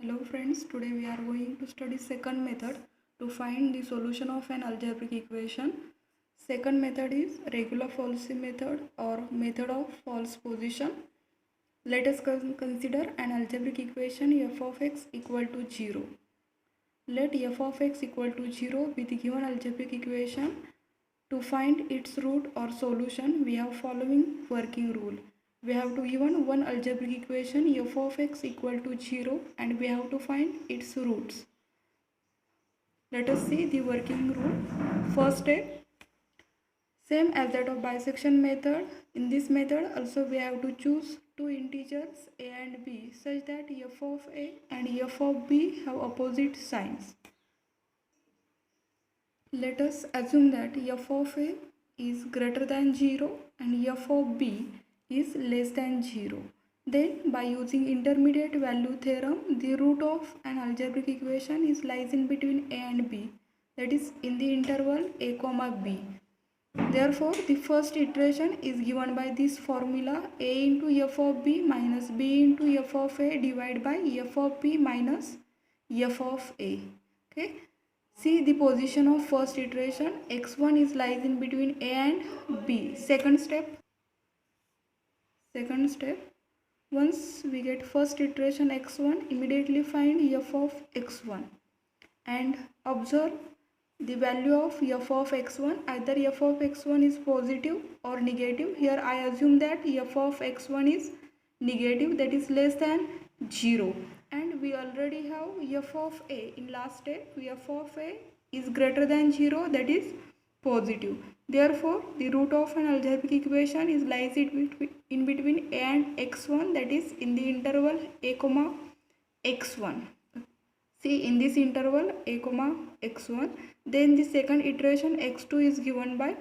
Hello friends, today we are going to study second method to find the solution of an algebraic equation. Second method is regular false method or method of false position. Let us consider an algebraic equation f of x equal to 0. Let f of x equal to 0 be the given algebraic equation. To find its root or solution, we have following working rule. We have to given one algebraic equation f of x equal to 0 and we have to find its roots. Let us see the working rule. First step, same as that of bisection method. In this method also we have to choose two integers a and b such that f of a and f of b have opposite signs. Let us assume that f of a is greater than 0 and f of b is less than 0. Then by using intermediate value theorem, the root of an algebraic equation is lies in between a and b, that is in the interval a comma b. Therefore, the first iteration is given by this formula a into f of b minus b into f of a divided by f of b minus f of a. Okay. See the position of first iteration, x1 is lies in between a and b. Second step, once we get first iteration x1, immediately find f of x1 and observe the value of f of x1. Either f of x1 is positive or negative. Here I assume that f of x1 is negative, that is less than 0. And we already have f of a in last step. F of a is greater than 0, that is positive. Therefore, the root of an algebraic equation is lies in between a and x1, that is in the interval a comma x1. See in this interval a comma x1. Then the second iteration x2 is given by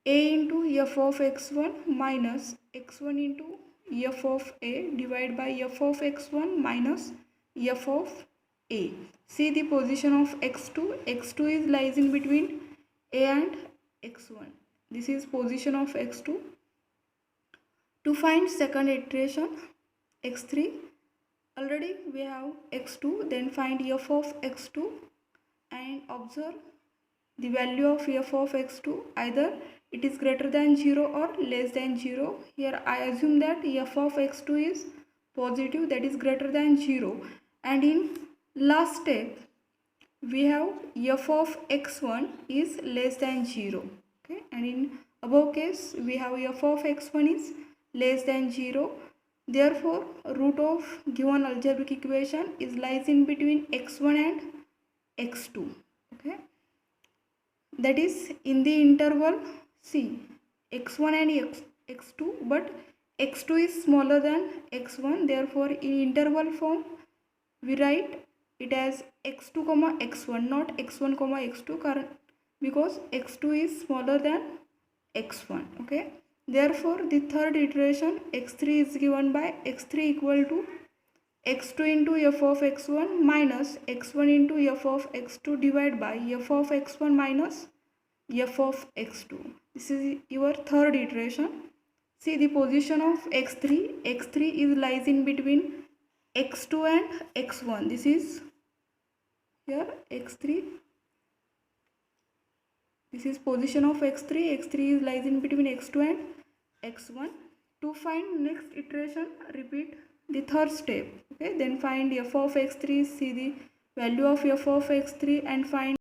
a into f of x1 minus x1 into f of a divided by f of x1 minus f of a. See the position of x2. x2 is lies in between a and x1. This is position of x2. To find second iteration x3, already we have x2, then find f of x2 and observe the value of f of x2. Either it is greater than 0 or less than 0. Here I assume that f of x2 is positive, that is greater than 0. And in last step, we have f of x1 is less than 0. Okay, and in above case we have f of x1 is less than 0. Therefore, root of given algebraic equation is lies in between x1 and x2. Okay, that is in the interval c x1 and x2, but x2 is smaller than x1. Therefore, in interval form we write it as x2 comma x1, not x1 comma x2, because x2 is smaller than x1. Okay, therefore the third iteration x3 is given by x3 equal to x2 into f of x1 minus x1 into f of x2 divided by f of x1 minus f of x2. This is your third iteration. See the position of x3. x3 is lies in between x2 and x1. This is here x3. This is position of x3. x3 is lies in between x2 and x1. To find next iteration, repeat the third step. Okay, then find f of x3. See the value of f of x3 and find